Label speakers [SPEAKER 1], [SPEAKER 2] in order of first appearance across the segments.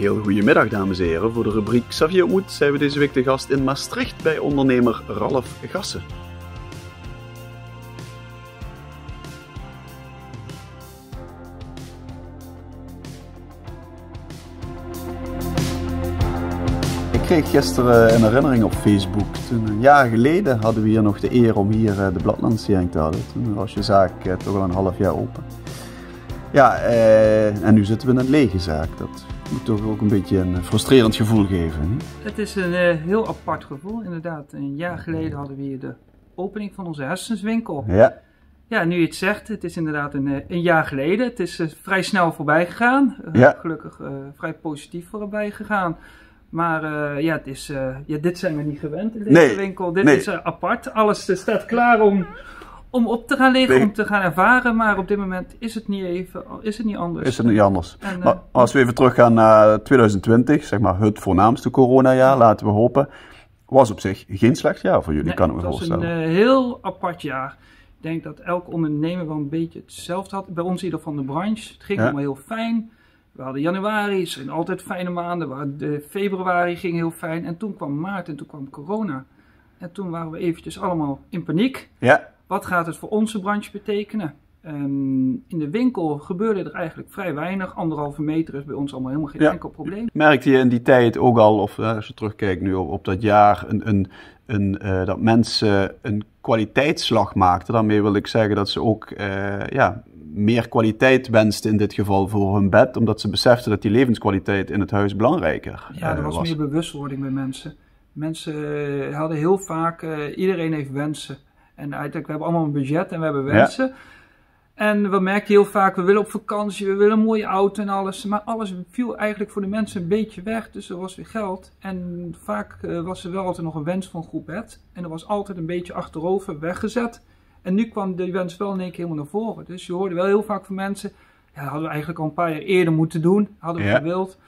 [SPEAKER 1] heel goedemiddag dames en heren. Voor de rubriek Xavier ontmoet zijn we deze week te gast in Maastricht bij ondernemer Ralf Gassen. Ik kreeg gisteren een herinnering op Facebook. Toen, een jaar geleden hadden we hier nog de eer om hier de bladlancering te houden. Toen was je zaak toch al een half jaar open. Ja, en nu zitten we in een lege zaak. Dat moet toch ook een beetje een frustrerend gevoel geven. Hè?
[SPEAKER 2] Het is een heel apart gevoel, inderdaad. Een jaar geleden hadden we hier de opening van onze hersenswinkel.
[SPEAKER 1] Ja.
[SPEAKER 2] Ja, nu je het zegt, het is inderdaad een jaar geleden. Het is vrij snel voorbij gegaan.
[SPEAKER 1] Ja.
[SPEAKER 2] Gelukkig vrij positief voorbij gegaan. Maar ja, het is, dit zijn we niet gewend in deze winkel. Dit is apart. Alles staat klaar om op te gaan liggen, om te gaan ervaren. Maar op dit moment is het niet anders.
[SPEAKER 1] Is het niet anders.
[SPEAKER 2] En,
[SPEAKER 1] maar als we even teruggaan naar 2020, zeg maar het voornaamste coronajaar, laten we hopen. Was op zich geen slecht jaar voor jullie, kan ik me voorstellen.
[SPEAKER 2] Het was een heel apart jaar. Ik denk dat elk ondernemer wel een beetje hetzelfde had. Bij ons in ieder geval van de branche. Het ging allemaal heel fijn. We hadden januari, het zijn altijd fijne maanden. Februari ging heel fijn. En toen kwam maart en toen kwam corona. En toen waren we eventjes allemaal in paniek.
[SPEAKER 1] Ja.
[SPEAKER 2] Wat gaat het voor onze branche betekenen? In de winkel gebeurde er eigenlijk vrij weinig. 1,5 meter is bij ons allemaal helemaal geen enkel probleem.
[SPEAKER 1] Merkte je in die tijd ook al, of als je terugkijkt nu op dat jaar, dat mensen een kwaliteitsslag maakten? Daarmee wil ik zeggen dat ze ook meer kwaliteit wensten in dit geval voor hun bed. Omdat ze beseften dat die levenskwaliteit in het huis belangrijker was.
[SPEAKER 2] Ja, er was meer bewustwording bij mensen. Mensen hadden heel vaak, iedereen heeft wensen. En uiteindelijk, we hebben allemaal een budget en we hebben wensen. Ja. En we merkten heel vaak, we willen op vakantie, we willen een mooie auto en alles. Maar alles viel eigenlijk voor de mensen een beetje weg, dus er was weer geld. En vaak was er wel altijd nog een wens van groep bed. En er was altijd een beetje achterover weggezet. En nu kwam die wens wel in één keer helemaal naar voren. Dus je hoorde wel heel vaak van mensen, ja, dat hadden we eigenlijk al een paar jaar eerder moeten doen. Hadden we gewild.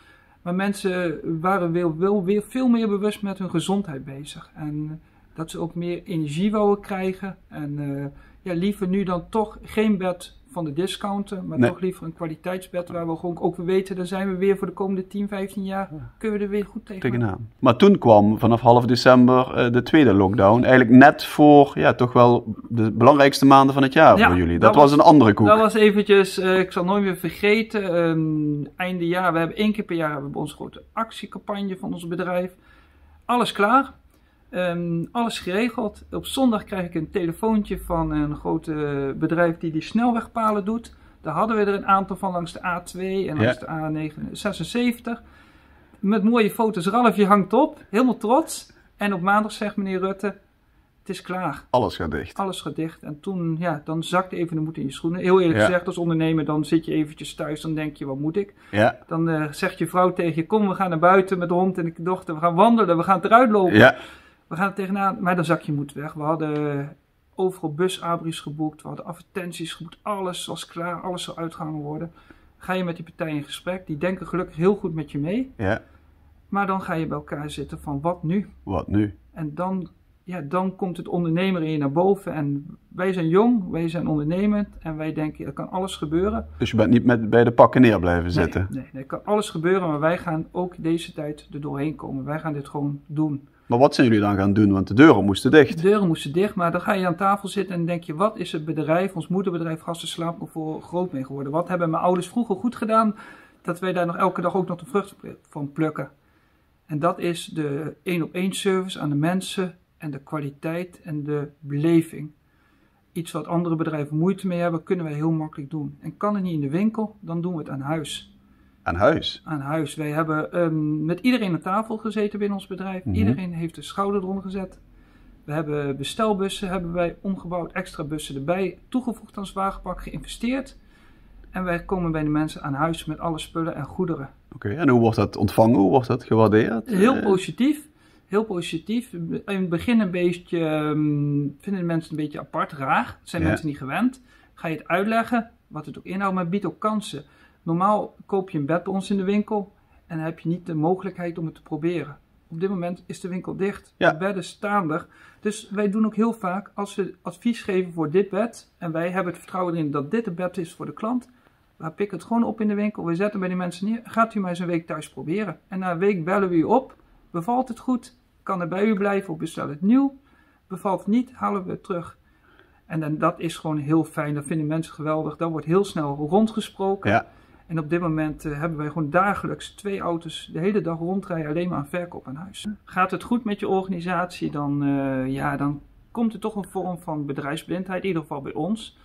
[SPEAKER 2] Maar mensen waren weer veel meer bewust met hun gezondheid bezig. En dat ze ook meer energie wouden krijgen. En liever nu dan toch geen bed van de discounter. Maar toch liever een kwaliteitsbed waar we gewoon ook weer weten. Dan zijn we weer voor de komende 10, 15 jaar. Kunnen we er weer goed tegenaan.
[SPEAKER 1] Maar toen kwam vanaf half december de tweede lockdown. Eigenlijk net voor toch wel de belangrijkste maanden van het jaar voor jullie. Dat was een andere koek.
[SPEAKER 2] Dat was eventjes, ik zal nooit meer vergeten. Einde jaar, we hebben 1 keer per jaar hebben we bij ons grote actiecampagne van ons bedrijf. Alles klaar. Alles geregeld. Op zondag krijg ik een telefoontje van een groot bedrijf die snelwegpalen doet. Daar hadden we er een aantal van langs de A2 en langs de A76. Met mooie foto's. Ralf, je hangt op. Helemaal trots. En op maandag zegt meneer Rutte, het is klaar.
[SPEAKER 1] Alles gaat dicht.
[SPEAKER 2] Alles gaat dicht. En toen, dan zakte even de moed in je schoenen. Heel eerlijk gezegd, als ondernemer, dan zit je eventjes thuis. Dan denk je, wat moet ik?
[SPEAKER 1] Ja.
[SPEAKER 2] Dan zegt je vrouw tegen je, kom, we gaan naar buiten met de hond en de dochter. We gaan wandelen, we gaan het eruit lopen. Ja. We gaan er tegenaan, maar dan zak je moed weg. We hadden overal busabris geboekt, we hadden advertenties geboekt, alles was klaar, alles zou uitgehangen worden. Ga je met die partijen in gesprek, die denken gelukkig heel goed met je mee. Ja. Maar dan ga je bij elkaar zitten van wat nu?
[SPEAKER 1] Wat nu?
[SPEAKER 2] En dan komt het ondernemer in je naar boven. En wij zijn jong, wij zijn ondernemend en wij denken, er kan alles gebeuren.
[SPEAKER 1] Dus je bent niet bij de pakken neer blijven zitten?
[SPEAKER 2] Nee, er kan alles gebeuren, maar wij gaan ook deze tijd er doorheen komen. Wij gaan dit gewoon doen.
[SPEAKER 1] Maar wat zijn jullie dan gaan doen? Want de deuren moesten dicht.
[SPEAKER 2] De deuren moesten dicht, maar dan ga je aan tafel zitten en denk je, wat is het bedrijf, ons moederbedrijf Gassen Slaapcomfort groot mee geworden? Wat hebben mijn ouders vroeger goed gedaan, dat wij daar nog elke dag ook nog de vrucht van plukken? En dat is de 1-op-1 service aan de mensen en de kwaliteit en de beleving. Iets wat andere bedrijven moeite mee hebben, kunnen wij heel makkelijk doen. En kan het niet in de winkel, dan doen we het aan huis.
[SPEAKER 1] Aan huis?
[SPEAKER 2] Aan huis. Wij hebben met iedereen aan tafel gezeten binnen ons bedrijf. Iedereen heeft de schouder eronder gezet. We hebben bestelbussen omgebouwd, extra bussen erbij, toegevoegd aan zwaargepak, geïnvesteerd. En wij komen bij de mensen aan huis met alle spullen en goederen.
[SPEAKER 1] Oké, en hoe wordt dat ontvangen? Hoe wordt dat gewaardeerd?
[SPEAKER 2] Heel positief. Heel positief. In het begin vinden de mensen een beetje apart, raar. Dat zijn mensen niet gewend. Ga je het uitleggen, wat het ook inhoudt, maar biedt ook kansen. Normaal koop je een bed bij ons in de winkel en dan heb je niet de mogelijkheid om het te proberen. Op dit moment is de winkel dicht, de bedden staan er. Dus wij doen ook heel vaak, als we advies geven voor dit bed en wij hebben het vertrouwen erin dat dit het bed is voor de klant, We pikken het gewoon op in de winkel. We zetten bij die mensen neer. Gaat u maar eens een week thuis proberen. En na een week bellen we u op. Bevalt het goed? Kan het bij u blijven of bestel het nieuw? Bevalt het niet? Halen we het terug. En dan, dat is gewoon heel fijn. Dat vinden mensen geweldig. Dan wordt heel snel rondgesproken. Ja. En op dit moment hebben wij gewoon dagelijks 2 auto's de hele dag rondrijden. Alleen maar aan verkoop aan huis. Gaat het goed met je organisatie? Dan komt er toch een vorm van bedrijfsblindheid. In ieder geval bij ons.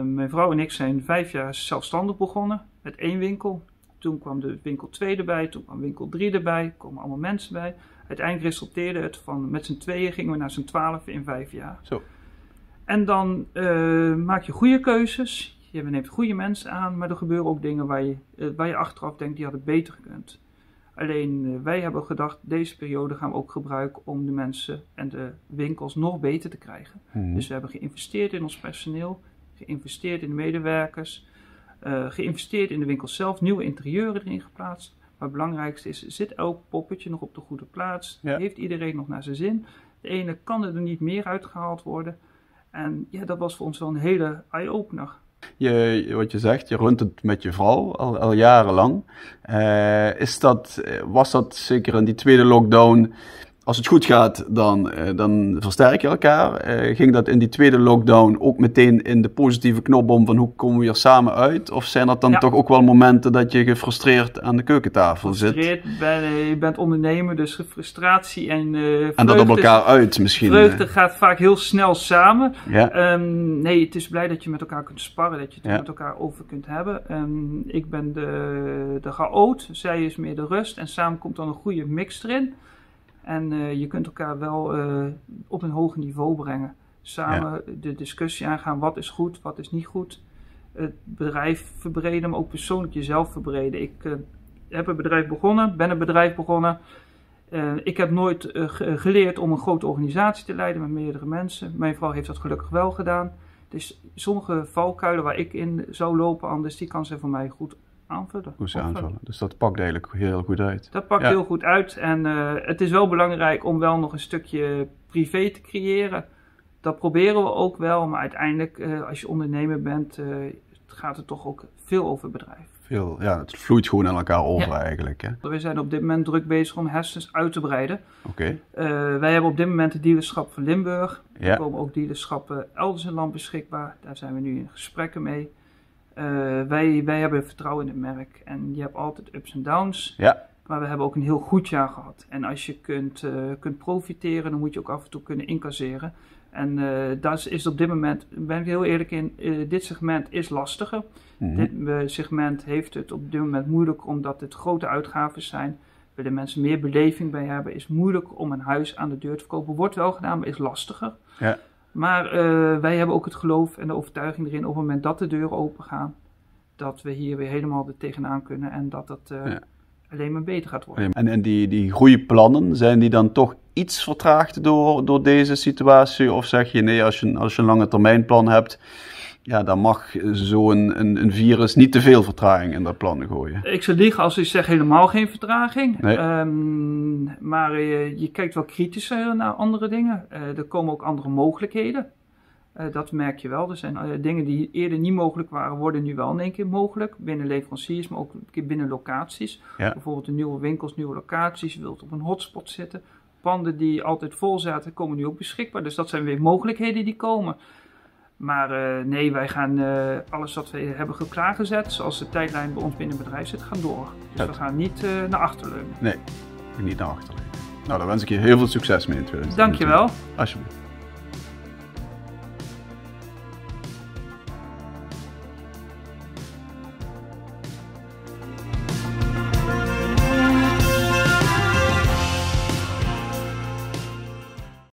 [SPEAKER 2] Mijn vrouw en ik zijn 5 jaar zelfstandig begonnen met 1 winkel. Toen kwam de winkel 2 erbij, toen kwam winkel 3 erbij, er komen allemaal mensen bij. Uiteindelijk resulteerde het van met z'n tweeën gingen we naar z'n 12 in 5 jaar.
[SPEAKER 1] Zo.
[SPEAKER 2] En dan maak je goede keuzes, je neemt goede mensen aan, maar er gebeuren ook dingen waar je achteraf denkt die hadden beter gekund. Alleen wij hebben gedacht, deze periode gaan we ook gebruiken om de mensen en de winkels nog beter te krijgen. Dus we hebben geïnvesteerd in ons personeel, geïnvesteerd in de medewerkers, geïnvesteerd in de winkel zelf, nieuwe interieuren erin geplaatst. Maar het belangrijkste is, zit elk poppetje nog op de goede plaats? Ja. Heeft iedereen nog naar zijn zin? De ene kan er niet meer uitgehaald worden. En ja, dat was voor ons wel een hele eye-opener.
[SPEAKER 1] Wat je zegt, je runt het met je vrouw al jarenlang. Was dat zeker in die tweede lockdown, als het goed gaat, dan versterk je elkaar. Ging dat in die tweede lockdown ook meteen in de positieve knop om van hoe komen we hier samen uit? Of zijn dat dan toch ook wel momenten dat je gefrustreerd aan de keukentafel zit?
[SPEAKER 2] Je bent ondernemer, dus frustratie en vreugde.
[SPEAKER 1] En dat op elkaar uit misschien.
[SPEAKER 2] Vreugde gaat vaak heel snel samen. Ja. Nee, het is blij dat je met elkaar kunt sparren, dat je het met elkaar over kunt hebben. Ik ben de chaot, zij is meer de rust en samen komt dan een goede mix erin. En je kunt elkaar wel op een hoger niveau brengen. Samen de discussie aangaan, wat is goed, wat is niet goed. Het bedrijf verbreden, maar ook persoonlijk jezelf verbreden. Ik heb een bedrijf begonnen, ben een bedrijf begonnen. Ik heb nooit geleerd om een grote organisatie te leiden met meerdere mensen. Mijn vrouw heeft dat gelukkig wel gedaan. Dus sommige valkuilen waar ik in zou lopen anders, die kan ze voor mij goed aanvullen.
[SPEAKER 1] Dus dat pakt eigenlijk heel goed uit.
[SPEAKER 2] Dat pakt heel goed uit en het is wel belangrijk om wel nog een stukje privé te creëren. Dat proberen we ook wel, maar uiteindelijk als je ondernemer bent, gaat het toch ook veel over bedrijf.
[SPEAKER 1] Het vloeit gewoon aan elkaar over eigenlijk. Hè?
[SPEAKER 2] We zijn op dit moment druk bezig om Hersens uit te breiden. Wij hebben op dit moment het dealerschap van Limburg. Er komen ook dealerschappen elders in het land beschikbaar. Daar zijn we nu in gesprekken mee. Wij hebben vertrouwen in het merk en je hebt altijd ups en downs, maar we hebben ook een heel goed jaar gehad. En als je kunt profiteren, dan moet je ook af en toe kunnen incasseren. En dat is op dit moment, ben ik heel eerlijk in, dit segment is lastiger. Dit segment heeft het op dit moment moeilijk omdat het grote uitgaven zijn. Willen mensen meer beleving bij hebben, is moeilijk om een huis aan de deur te verkopen. Wordt wel gedaan, maar is lastiger. Ja. Maar wij hebben ook het geloof en de overtuiging erin op het moment dat de deuren open gaan, dat we hier weer helemaal er tegenaan kunnen en dat het alleen maar beter gaat worden.
[SPEAKER 1] En die groeiplannen, zijn die dan toch iets vertraagd door deze situatie? Of zeg je nee, als je een lange termijnplan hebt, dan mag zo'n virus niet te veel vertraging in dat plan gooien?
[SPEAKER 2] Ik zou liegen als ik zeg helemaal geen vertraging.
[SPEAKER 1] Nee.
[SPEAKER 2] Maar je kijkt wel kritischer naar andere dingen. Er komen ook andere mogelijkheden. Dat merk je wel. Er zijn dingen die eerder niet mogelijk waren, worden nu wel in één keer mogelijk. Binnen leveranciers, maar ook binnen locaties. Ja. Bijvoorbeeld de nieuwe winkels, nieuwe locaties. Je wilt op een hotspot zitten. Panden die altijd vol zaten, komen nu ook beschikbaar. Dus dat zijn weer mogelijkheden die komen. Maar nee, wij gaan alles wat we hebben klaargezet, zoals de tijdlijn bij ons binnen het bedrijf zit, gaan door. Dus we gaan niet naar achterleunen.
[SPEAKER 1] Nee, niet naar achterleunen. Nou, daar wens ik je heel veel succes mee in 2020.
[SPEAKER 2] Dankjewel.
[SPEAKER 1] Alsjeblieft.